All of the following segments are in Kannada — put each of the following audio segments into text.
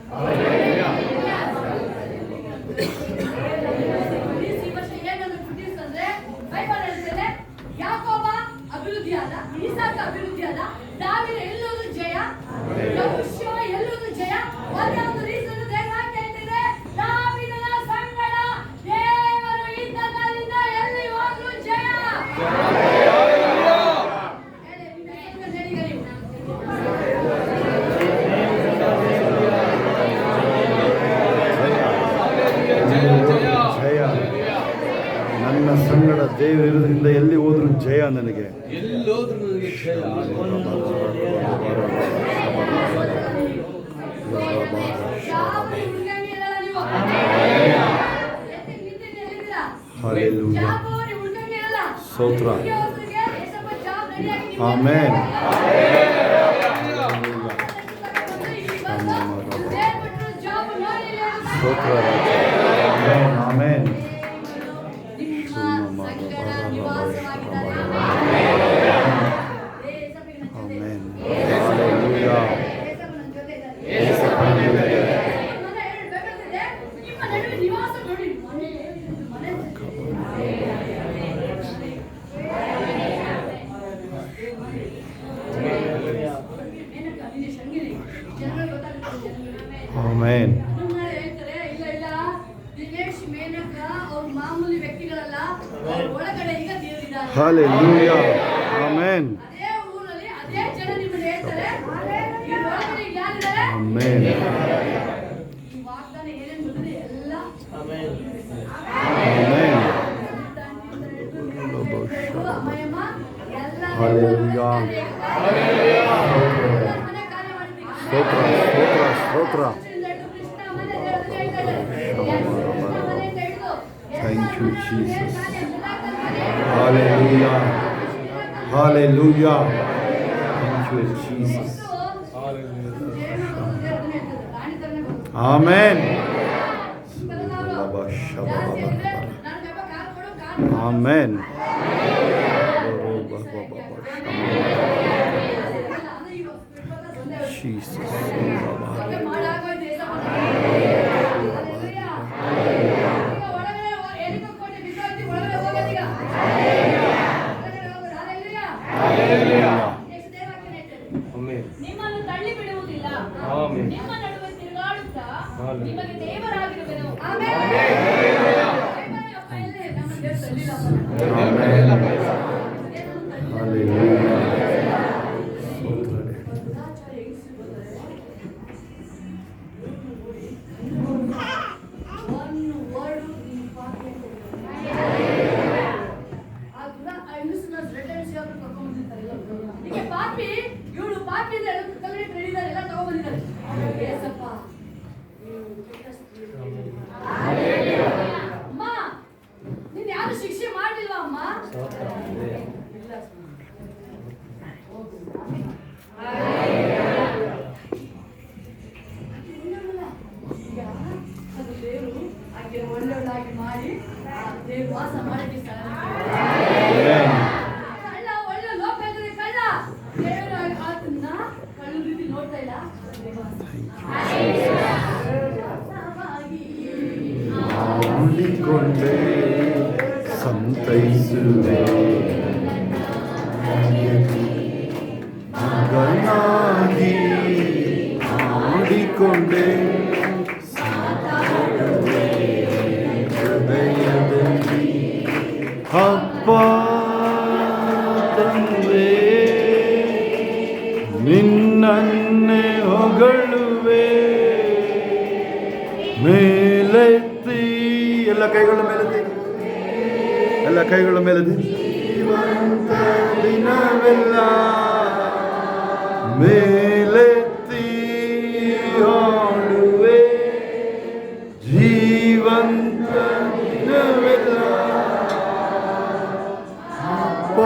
ಈ ವರ್ಷ ಏನನ್ನು ಗುರುತಿಸ್ತಂದ್ರೆ ಬೈಬಲ್ ಹೇಳ್ತದೆ ಯಾಕೋಬ ಅಭಿವೃದ್ಧಿಯಾದ, ಇಸಾಕ ಅಭಿವೃದ್ಧಿಯಾದ, ದಾವೀದ ಎಲ್ಲರೂ ಜಯ, ಯೆಹೋಶುವ ಎಲ್ಲರೂ ಜಯ. ಒಂದೇ ಒಂದು ರೀಸನ್ ದೇವರ ಹೇಳ್ತಿದೆ, ದಾವೀದನ ಸಂಗಡ ದೇವರು ಇದ್ದದರಿಂದ ಎಲ್ಲಿ ಹೋದ್ರು ಜಯ. ನನ್ನ ಸಂಗಡ ದೇವರಿರೋದ್ರಿಂದ ಎಲ್ಲಿ ಹೋದ್ರು ಜಯ. ನನಗೆ ಎಲ್ಲೋದ್ರೂ ನನಗೆ ಜಯ. ಹಲ್ಲೆಲೂಯಾ, ಸ್ತೋತ್ರ, ಆಮೆನ್. ಸ್ತೋತ್ರ, ಆಮೆನ್. ಆಮೆನ್. ಮಾಮೂಲಿ ವ್ಯಕ್ತಿಗಳಲ್ಲ, ಒಳಗಡೆ ಈಗ ದೇವರಿದ್ದಾರೆ. Hallelujah, amen. ಅದೇ ಊರಲ್ಲಿ ಅದೇ ಜನ ನಿಮ್ಮನ್ನು ಹೇಳ್ತಾರೆ, ಈ ಒಳಗಡೆ ಯಾರಿದ್ದಾರೆ? ಆಮೆನ್. ಈ ವಾಗ್ದಾನ ಏನೇನು ಬಂದಿದೆ ಎಲ್ಲ ಆಮೆನ್. ಅಮ್ಮಯ್ಯಮ್ಮ ಎಲ್ಲ ಹಲ್ಲೆಲೂಯಾ, ಸ್ತೋತ್ರ, ಸ್ತೋತ್ರ, ಸ್ತೋತ್ರ. Thank you, Jesus. Hallelujah. Hallelujah. Thank you, Jesus. Amen. Amen. Jesus. ನಿಮ್ಮನ್ನು ತಳ್ಳಿ ಬಿಡುವುದಿಲ್ಲ, ನಿಮ್ಮ ನಡುವೆ ತಿರುಗಾಡುತ್ತಾ ನಿಮಗೆ ದೇವರಾಗಿರುವೆನು. ಪಾಪಿ ಇವಳು ಪಾಪಿ ಎಲ್ಲ ತಗೊಂಡ್ಬಂದಿದ್ದಾರೆ. ಅಮ್ಮ, ನೀನ್ ಯಾರು ಶಿಕ್ಷೆ ಮಾಡಿಲ್ವಾ ಅಮ್ಮ? ಅದು ದೇವರು ಹಾಗೆ ಒಳ್ಳೆಯದಾಗಿ ಮಾಡಿ ದೇವರು ವಾಸ ಮಾಡಕ್ಕೆ ಕಳ್ಳ ಒಳ್ಳೆ ಲೋಕ ಇದ್ರೆ ಕಳ್ಳ ದೇವರು ಆತನ್ನ ಕಳ್ಳ ರೀತಿ ನೋಡ್ತಾ ಇಲ್ಲ. ಮಾಡಿಕೊಂಡೆ ಸಂತೈಸುವೆ ಮಗನಾಗಿ ಮಾಡಿಕೊಂಡೆ ಹೃದಯದಲ್ಲಿ ಅಪ್ಪ ತಂದೆ ನಿನ್ನನ್ನೇ ಹೊಗಳುವೆ ಮೇಲೆತ್ತಿ ಎಲ್ಲ ಕೈಗಳ ಮೇಲೆತ್ತಿ ಎಲ್ಲ ಕೈಗಳ ಮೇಲೆತ್ತಿ ಜೀವಂತ ದಿನವೆಲ್ಲ ಮೇಲೆತ್ತಿ ಹಾಡುವೆ ಜೀವಂತ ದಿನವೆಲ್ಲ ಅಪ್ಪ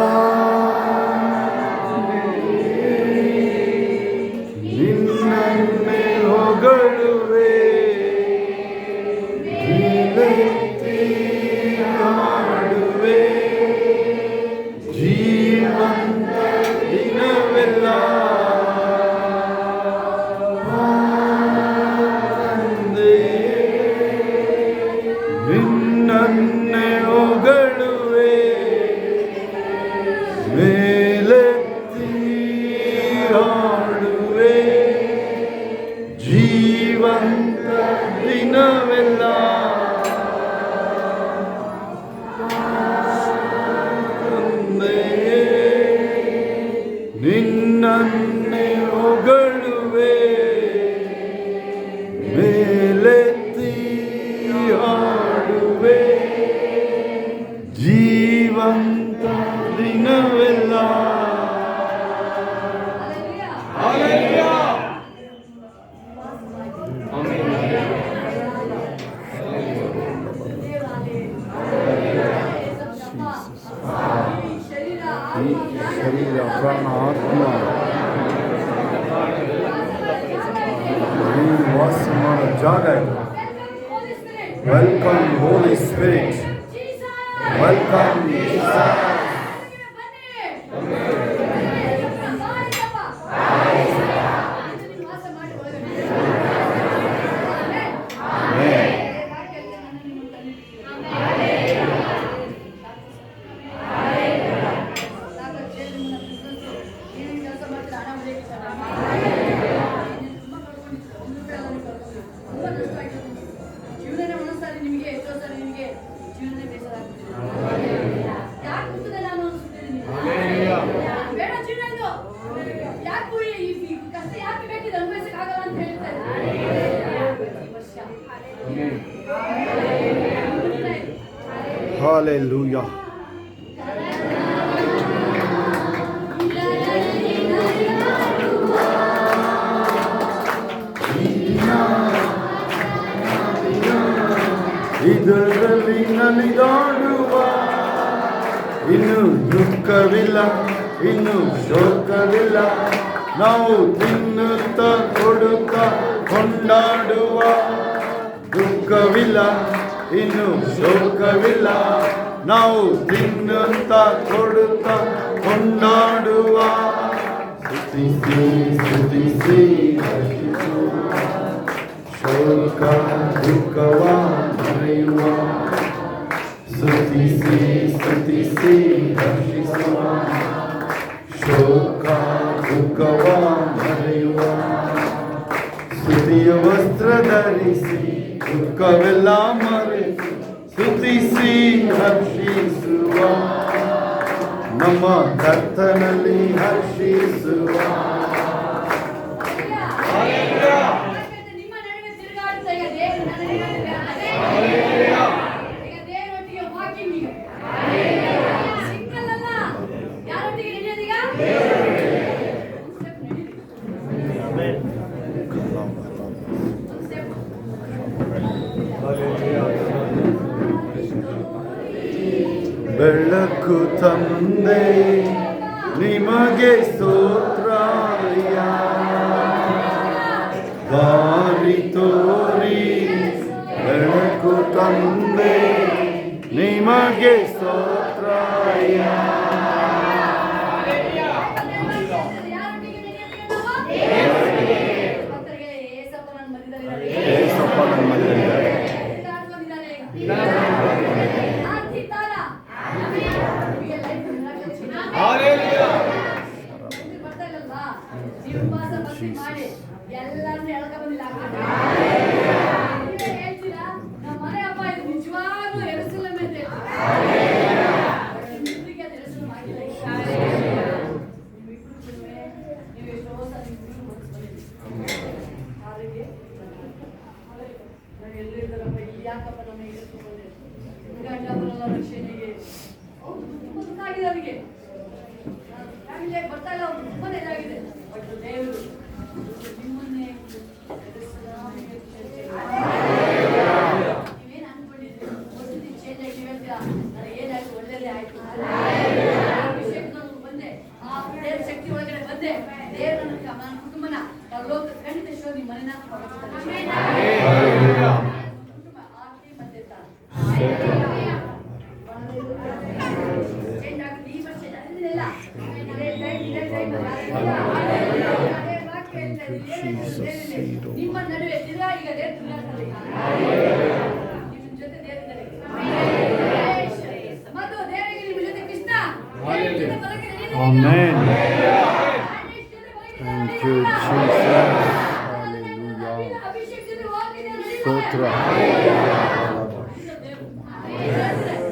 ನಿನ್ನನ್ನೇ ಹೊಗಳುವೆ ಮೇಲೆತ್ತಿ ಹಾಡುವೆ ಜೀವಂತ ದಿನವೆಲ್ಲ ಜಾಗ ಇದು. Welcome, Holy Spirit. ವೆಲ್ಕಮ್ ಹೋಲಿ ಸ್ಪಿರಿಟ್. Jesus. Welcome Jesus. ಬನ್ನಿ. ಬಾಯ್ ನೀವು ವಾಸ ಮಾಡಿ ಒಳಗಡೆ. ಆಮೆನ್. ಜೀವನನೇ ಒಂದೊಂದ್ಸಾರಿ ನಿಮಗೆ ಎಷ್ಟೋ ಸಾರಿ ನಿಮಗೆ ಜೀವನನೇ ಬೇಸರ ಆಗ್ತದೆ. ಯಾಕೆ ಕೂತಿದೆ ನಾನು ಅನ್ಸುತ್ತಿದ್ದೀನಿ. ಬೇಡ ಜೀವನ ಇದು. ಯಾಕೆ ಈ ಕಷ್ಟ ಯಾಕೆ ಬೇಕಿದೆ ಅನುಭವಿಸಕ್ಕಾಗಲ್ಲ ಅಂತ ಹೇಳ್ತಾರೆ ಈ ವರ್ಷ. Hallelujah. ಇದರಲ್ಲಿ ನಲಿದಾಡುವ ಇನ್ನು ದುಃಖವಿಲ್ಲ, ಇನ್ನು ಶೋಕವಿಲ್ಲ. ನಾವು ತಿನ್ನುತ್ತಾ ಕೊಡುತ್ತಾ ಕೊಂಡಾಡುವ. ದುಃಖವಿಲ್ಲ, ಇನ್ನು ಶೋಕವಿಲ್ಲ. ನಾವು ತಿನ್ನುತ್ತಾ ಕೊಡುತ್ತಾ ಕೊಂಡಾಡುವ. ಸ್ತುತಿಸಿ ಸ್ತುತಿಸಿ ಶೋಕ ದುಃಖವ ಮರೆಯುವ. ಸ್ತುತಿಸಿ ಸ್ತುತಿಸಿ ಹರ್ಷಿಸುವ. ಶೋಕ ದುಃಖವ ಮರೆಯುವ. ಸ್ತುತಿಯ ವಸ್ತ್ರ ಧರಿಸಿ ದುಃಖವೆಲ್ಲ ಮರೆತು ಸ್ತುತಿಸಿ ಹರ್ಷಿಸುವ. ನಮ್ಮ ಕರ್ತನಲ್ಲಿ ಹರ್ಷಿಸುವ. ನಿಮ್ಮ ನಡುವೆ ತಿರುಗಾಡ್ತಾ ಈಗ ದೇವರು ನನ್ನ ಈಗ ದೇವರೊಟ್ಟಿಗೆ ವಾಕಿಂಗ್ ಈಗ ಸಿಂಗಲ್ ಅಲ್ಲ. ಯಾರೊಟ್ಟಿಗೆ ನಡೆಯೋದೀಗ? ಬೆಳಕು ತಂದೆ ನಿಮಗೆ ಸ್ತೋತ್ರಯ್ಯ. ದಾರಿ ತೋರಿ ಬೆಳಕು ತಂದೆ ನಿಮಗೆ ಸ್ತೋತ್ರಯ್ಯ. ಏಸಪ್ಪ ನನ್ನ ಮನೆಯಲ್ಲಿದ್ದಾರೆ. ಎಲ್ಲರನ್ನೂ ಎಳ್ಕ ಬಂದಿಲ್ಲ. ಹೇಳ್ತೀರಾ ನಮ್ಮ ಮನೆ ಹಬ್ಬ ಇದು ನಿಜವಾಗ್ಲೂ ಎರಸಲಂ ಅಂತ ಹೇಳ್ತೀರಾ. ನೀವು ಎಷ್ಟೋ ಸಾರಿ ನಾವು ಎಲ್ಲಿರ್ತಾರಪ್ಪ ಇಲ್ಲಿ ಯಾಕಪ್ಪ ನಮ್ಮ ಎದುರ್ಸ್ಕೊಂಡ್ಬಂದೆ ಗಂಡ ಬರಲ್ಲ ರಕ್ಷಣೆಗೆ. ಅವ್ರು ತುಂಬ ದುಃಖ ಆಗಿದೆ ಅವರಿಗೆ. ಫ್ಯಾಮಿಲಿಯಾಗಿ ಬರ್ತಾ ಇಲ್ಲ, ಅವ್ರು ತುಂಬಾ ಇದಾಗಿದೆ. ಬಟ್ ದೇವರು ನಿಮ್ಮನ್ನೇ ನೀವೇನು ಅನ್ಕೊಂಡಿದ್ರಿ ಮೊದಲು ಚೇಂಜ್ ಆಗಿ ಹೇಳ್ತೀರಾ ನನಗೆ ಏನಾಯ್ತು ಒಳ್ಳೆಯದೇ ಆಯ್ತು. ಅಭಿಷೇಕ ಬಂದೆ, ಆ ದೇವ್ರ ಶಕ್ತಿ ಒಳಗಡೆ ಬಂದೆ. ದೇವ್ರ ನನ್ನ ಕುಟುಂಬನ ಲೋಕ ಖಂಡಿತ ಶೋ ನಿಮ್ಮ ಮನೆನ ಆಕೆ ಮತ್ತೆ ಚೇಂಜ್ ಆಗುತ್ತೆ ಈ ವರ್ಷ ಅದನ್ನೆಲ್ಲ ನಿಮ್ಮ ನಡುವೆ ತಿರುಗಾ ಈಗ ದೇವ್ರ ತಿರುಗಾಡ್ತಾರೆ. ನಿಮ್ಮ ಜೊತೆ ದೇವರಿದ್ದಾರೆ. ಮತ್ತು ದೇವರಿಗೆ ನಿಮ್ಮ ಜೊತೆ Krishna Amen. Thank you, Jesus. ಸ್ತೋತ್ರ.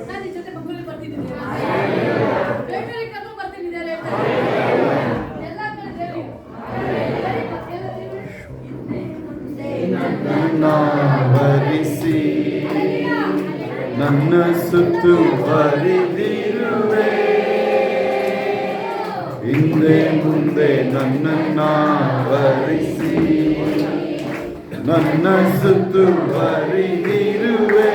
ನಾನು ಈ ಜೊತೆ ಮಕ್ಕಳು ಬರ್ತಿದ್ದೀನಿ. ಬೇರೆ ಕರ್ಕೊಂಡು ಬರ್ತಿದ್ದಾರೆ. ಎಲ್ಲ ಕಡೆ ದೇವರಿಗೆ ವರಿಸಿ ನನ್ನ ಸುತ್ತು ಬರಿದಿರುವೆ. ಹಿಂದೆ ಮುಂದೆ ನನ್ನನ್ನ ವರಿಸಿ ನನ್ನ ಸುತ್ತು ಬರಿದಿರುವೆ.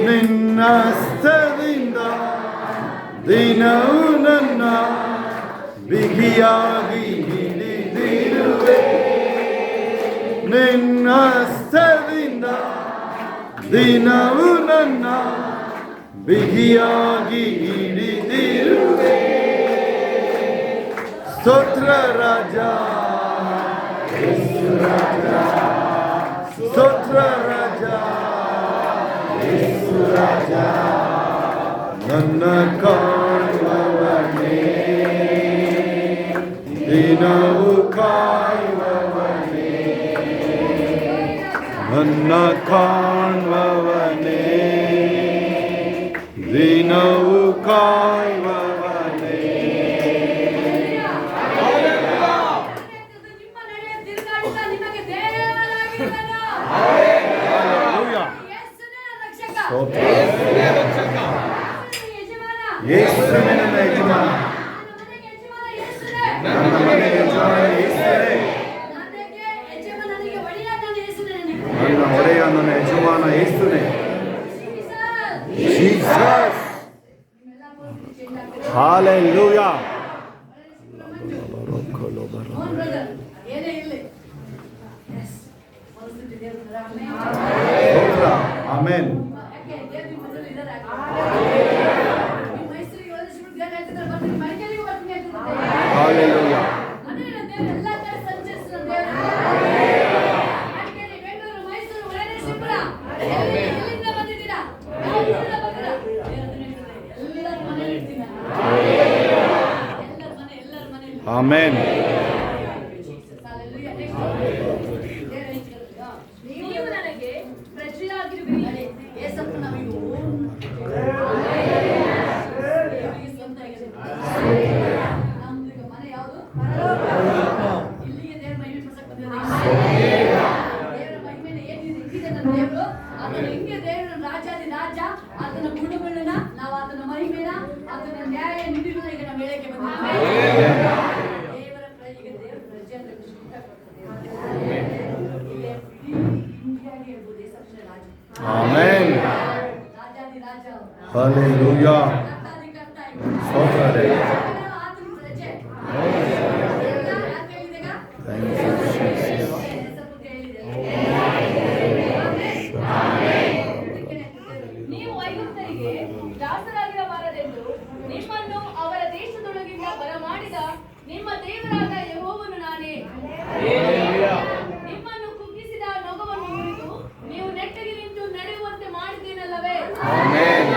ನಿನ್ನ ಹಸ್ತದಿಂದ ದಿನವೂ ನನ್ನ ಬಿಗಿಯಾಗಿ ಹಿಡಿದಿರುವೆ. ನಿನ್ನ ಹಸ್ತದಿಂದ ದಿನವು ನನ್ನ ಬಿಗಿಯಾಗಿ ಹಿಡಿದಿರುವೆ. ಸ್ತೋತ್ರ ರಾಜ, ಯೇಸು ರಾಜ, ಸ್ತೋತ್ರ ರಾಜ, ಯೇಸು ರಾಜ, ನನ್ನ ಕಾಯುವವನೇ, ದಿನವು ಕಾಯುವವನೇ, ನನ್ನ ಕಾಣುವವನೇ, ದಿನವು ಕಾಯುವವನೇ. ನಿಮ್ಮ ನಡೆಯ ತಿರುಗಾಟ ನಿಮಗೆ ದೇವರಾಗಿರುವನು. ಯೇಸುವೇ ರಕ್ಷಕ. ಯಜಮಾನ. ಯೇಸುವೇ ನನ್ನ ಯಜಮಾನ. ನನ್ನ ಮನೆಗೆ ಯಜಮಾನ ಯೇಸುವೇ. ನನ್ನ ಒಡೆಯ ನನ್ನ ಯಜಮಾನ ಯೇಸುವೇ. ಜೀಸಸ್. ಹಾಲೆಲೂಯಾ. ಏನೇ ಇರಲಿ. ಆಮೆನ್. ಹಾಲೆಲೂಯಾ. ಆಮೆನ್. ನೀವು ನನಗೆ ಪ್ರಜೆಯಾಗಿರುವಿರಿ. ಏಸಪ್ಪು ನಮಗೆ ಸ್ವಂತ ಆಗಿದೆ. ನಮ್ದು ಈಗ ಮನೆ ಯಾವುದು? ಇಲ್ಲಿಗೆ ದೇವರ ಮಹಿಮೆ ಪಡಿಸಕ್ಕೆ ಬಂದಿರೋದು. ದೇವರ ಮಹಿಮೆನ ಏನಿದೆ ಇಟ್ಟಿದೆ ನನ್ನ ದೇವರು. ಆತನ ಹೆಂಗೆ ದೇವರ ರಾಜಾದಿ ರಾಜ, ಆತನ ಗುಣಗಳನ್ನ ನಾವು ಆತನ ಮಹಿಮೆನ ಆತನ ನ್ಯಾಯ ನೀಡಿರೋದು ಈಗ ನಮ್ಮ ಹೇಳಕ್ಕೆ ಬಂದಿದ್ದೀವಿ. ದೇವರ ಪ್ರಜೆಗೆ ದೇವರ ಪ್ರಜೆ ಅಂತ ಇಂಡಿಯಾಗೆ ಹೇಳ್ಬೋದು ಏಸಪ್ಪನ ರಾಜ. ಆಮೆನ್. ರಾಜಾದಿ ರಾಜ. ಹಾಲೆಲೂಯಾ. ಕರ್ತಾದಿ ಕರ್ತ ಇವ್ನು. ಸ್ತೋತ್ರ ರೇ. ಆತನ ಪ್ರಜೆ. Thank you Jesus. ನೀವು ಐಗುಪ್ತರಿಗೆ ದಾಸರಾಗಿರಬಾರದೆಂದು ನಿಮ್ಮನ್ನು ಅವರ ದೇಶದೊಳಗಿಂದ ಬರಮಾಡಿದ ನಿಮ್ಮ ದೇವರಾದ ಯೆಹೋವನು ನಾನೇ. ನಿಮ್ಮನ್ನು ಕುಗ್ಗಿಸಿದ ನೊಗವನ್ನು ಮುರಿದು ನೀವು ನೆಟ್ಟಗೆ ನಿಂತು ನಡೆಯುವಂತೆ ಮಾಡಿದ್ದೇನಲ್ಲವೇ? ಆಮೆನ್.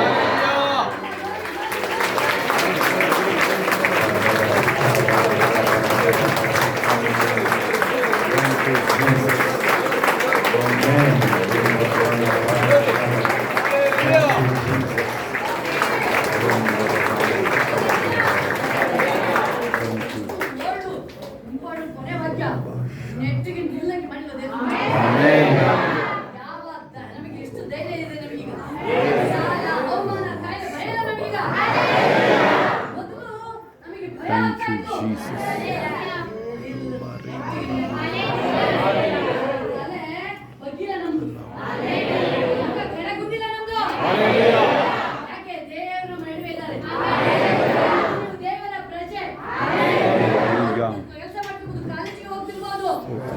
ಕೊನೆ ವಾಕ್ಯ ನೆಟ್ಟಿಗೆ ನಿಲ್ಲಂಗೆ ಮಾಡಿಲ್ಲ ದೇವರು. ಯಾವ ನಮಗೆ ಎಷ್ಟು ಧೈರ್ಯ ಇದೆ ನಮಗೀಗ. ಸಾಲ ಅವಮಾನ ಕಾಯಿಲೆ ಭಯ ಇಲ್ಲ ನಮಗೀಗ. ಮೊದಲು ನಮಗೆ ಭಯ ಆಗ್ತಾ ಇತ್ತು. ತಲೆ ಬಗ್ಗಿಲ್ಲ ನಮ್ದು. ಮುಖ ಕೆಳಗುದ್ದಿಲ್ಲ ನಮ್ದು. ಯಾಕೆ ದೇವರು ನಮ್ಮ ನಡುವೆ ಇದ್ದಾರೆ. ನೀವು ದೇವರ ಪ್ರಜೆ. ಕೆಲಸ ಮಾಡ್ತಿರ್ಬೋದು, ಕಾಲೇಜಿಗೆ ಹೋಗ್ತಿರ್ಬೋದು,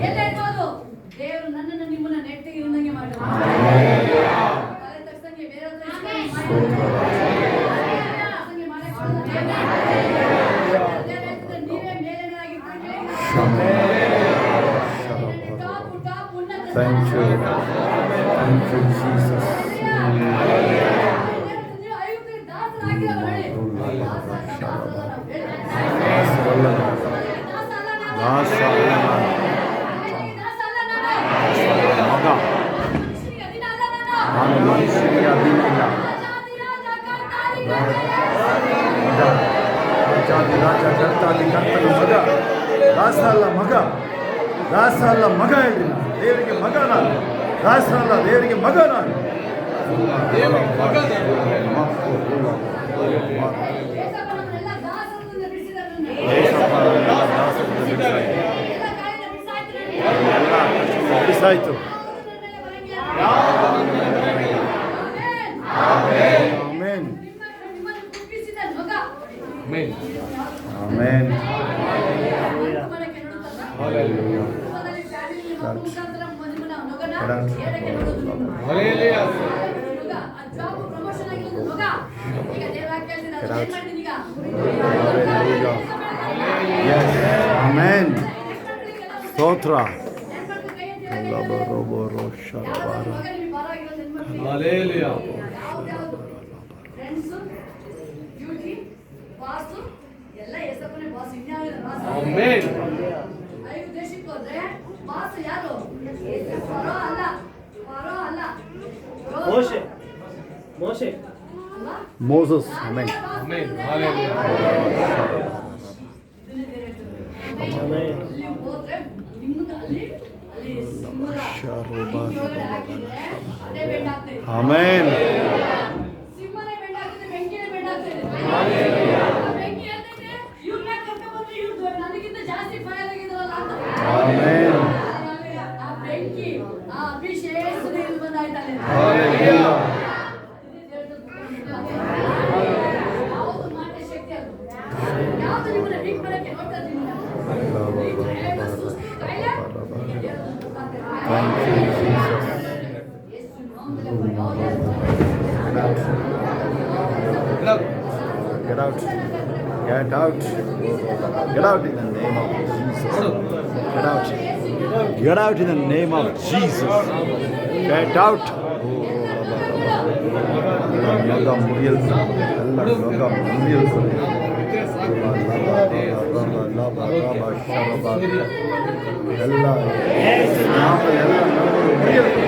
ಎಲ್ಲ ಇರ್ಬೋದು. ದೇವರು ನನ್ನನ್ನು ನಿಮ್ಮನ್ನ ನೆಟ್ಟಿಗೆ ಇರುವಂಗೆ ಮಾಡಿ ತಲೆ ತಕ್ಷಣ ಬೇರೆ ನೀವೇ ಮೇಲೇನಾಗಿರ್ತೀವಿ. Thank you. Thank you, Jesus. ದಾಸ ಅಲ್ಲ ನಾನು. ಮಗ. ನಾನು ಮನುಷ್ಯನಿಗೆ ಅಧೀನ ಇಲ್ಲ. ಮಗ. ರಾಜಾದಿ ರಾಜ ಕರ್ತಾದಿ ಕರ್ತನ ಮಗ. ದಾಸ ಅಲ್ಲ ಮಗ. ದಾಸ ಅಲ್ಲ ಮಗ ಹೇಳ್ರಿ ನಾನು. ದೇವರಿಗೆ ಮಗ ನಾನು. ದಾಸ ಅಲ್ಲ ದೇವರಿಗೆ ಮಗ ನಾನು. ಬಿಸಾಯ್ತು. ಆಮೆನ್. ಆಮೆನ್. ಮುಖಾಂತರ ನಿಮ್ಮನ್ನ ನೊಗನ Get out. ಏಳಕ್ಕೆ ನೋಡೋದು ನೀವು. Hallelujah. ನೊಗ, ಆ ಜಾಬ್ ಪ್ರಮೋಷನ್ ಆಗಿರೋದು ನೊಗ. ಈಗ ದೇವರಾಗಿ ಕೇಳ್ತೀನಿ, ಅದನ್ನ ಏನ್ ಮಾಡ್ತೀನಿ ಈಗ? Yes. Amen. ಸ್ತೋತ್ರ. ಏನ್ ಮಾಡ್ಬೇಕು? ಕೈ ಎತ್ತಿ ಇವಾಗ ಲಬ ಹೇಳ್ತಾರೆ. ರೋಬ ರೋ ಶರ ಯಾವ್ದಾದ್ರು ಬಾರ. ಮಗ ನಿಮಗೆ ಭಾರ ಆಗಿರೋದು ಏನ್ ಮಾಡ್ತೀರಿ? Hallelujah. ಯಾವ್ದ್ಯಾವ್ದು? ಫ್ರೆಂಡ್ಸು, ಡ್ಯೂಟಿ, ಬಾಸು, ಎಲ್ಲ ಏಸಪ್ಪನೇ ಬಾಸ್. ಇನ್ಯಾವ್ದು ಬಾಸ್? Amen. ಐದು ದೇಶಕ್ಕೆ ಹೋದ್ರೆ ಬಾಸ್ ಯಾರು? ಫರೋ ಅಲ್ಲ, ಫರೋ ಅಲ್ಲ. ಮೋಶೆ ಮೋಶೆ ಅಲ್ವಾ? ಮೋಸಸ್. Amen. Amen. Hallelujah. ಇದನ್ನೇ ಬೇರೆ ಹೇಳ್ತಾರೆ. ಆಮೆನ್. ಅಲ್ಲಿ ಹೋದ್ರೆ ನಿಮ್ಗೆ ಅಲ್ಲಿ ಸಿಂಹದ ಒಳಗಡೆ ಹಾಕಿದ್ರೆ ಅದೇ ಬೆಂಡ್ ಆಗ್ತಾ ಇದೆ. Amen. ಸಿಂಹನೇ ಬೆಂಡ್ ಆಗ್ತಿದೆ, ಬೆಂಕಿನೇ ಬೆಂಡ್ ಆಗ್ತಾ ಇದೆ. ಆ ಬೆಂಕಿ ಹೇಳ್ತಾ ಇದೆ, ಇವ್ರನ್ನ ಕರ್ಕೊಂಡ್ಬಂದ್ರೆ ಇವ್ರು ನನಗಿಂತ ಜಾಸ್ತಿ ಫೈರ್ ಆಗಿದ್ರಲ್ಲ ಅಂತ. Amen. ಆ ಬೆಂಕಿ, ಆ ಅಭಿಷೇಕ ಇಲ್ಲಿ ಬಂದಾಯ್ತಲ್ಲ. Hallelujah. ಯಾವುದು ಮಾಟ ಶಕ್ತಿ ಅದು? ಯಾವುದು ನಿಮ್ಮನ್ನ ವೀಕ್ ಮಾಡಕ್ಕೆ ನೋಡ್ತಾ ಇದ್ದೀನಿ ನಾನು? ಏನು ಸುಸ್ತು, ಕಾಯಿಲೆ? Thank you, Jesus. ಯೇಸು ನಾಮದಲ್ಲಿ ಯಾವುದೇ Get out. Get out. Get out in the name of Jesus. Get out. Get out in the name of Jesus. Get out. ಎಲ್ಲ ಮುರಿಯಲ್ಸು. ಎಲ್ಲ ಲೋಕ ಮುರಿಯಲ್ಸು. ಎಲ್ಲ ಮುರಿಯಲ್ಸು.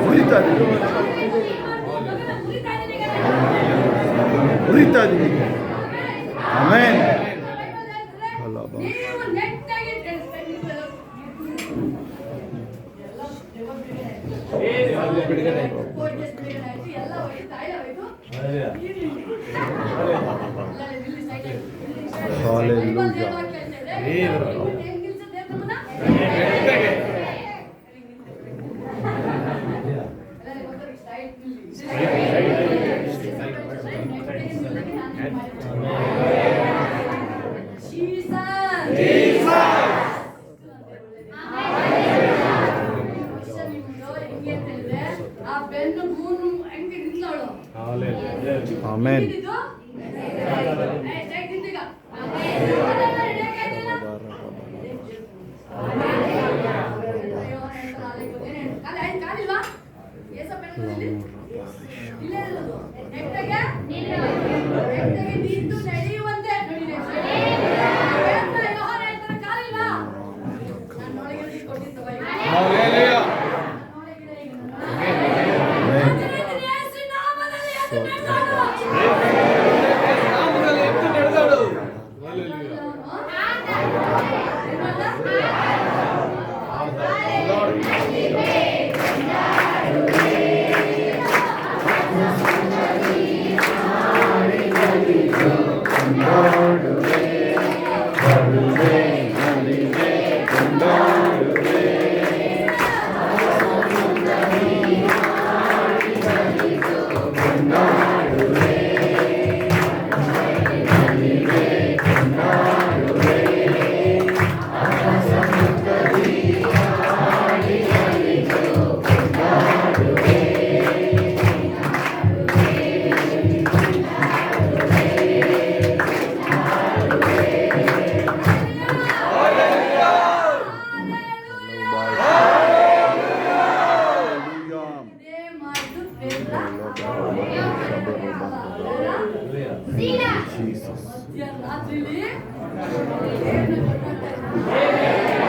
ಮುರಿತಾ ಇದ್ದೀನಿ. ಮುರಿತಾ ಇದ್ದೀನಿ. ಆಮೆನ್. ನೀವು ನೆಟ್ಟಾಗಿ ಬಿಡುಗಡೆ. ಎಲ್ಲ ಹೋಯ್ತು, ತಾಯಿಲೆ ಹೋಯ್ತು. ಆ ಬೆನ್ನು ಗೂನು ಹೆಂಗೆ ನಿಂತವಳು. ಆಮೆನ್. Hallelujah. ನಾಮದಲ್ಲಿ ಎದ್ದು ನಡೆದಾಡು. Hallelujah. Jesus. ಮಧ್ಯರಾತ್ರಿಲಿ ಏನು ಗೊತ್ತಾಗ್ತಾ ಇಲ್ಲ.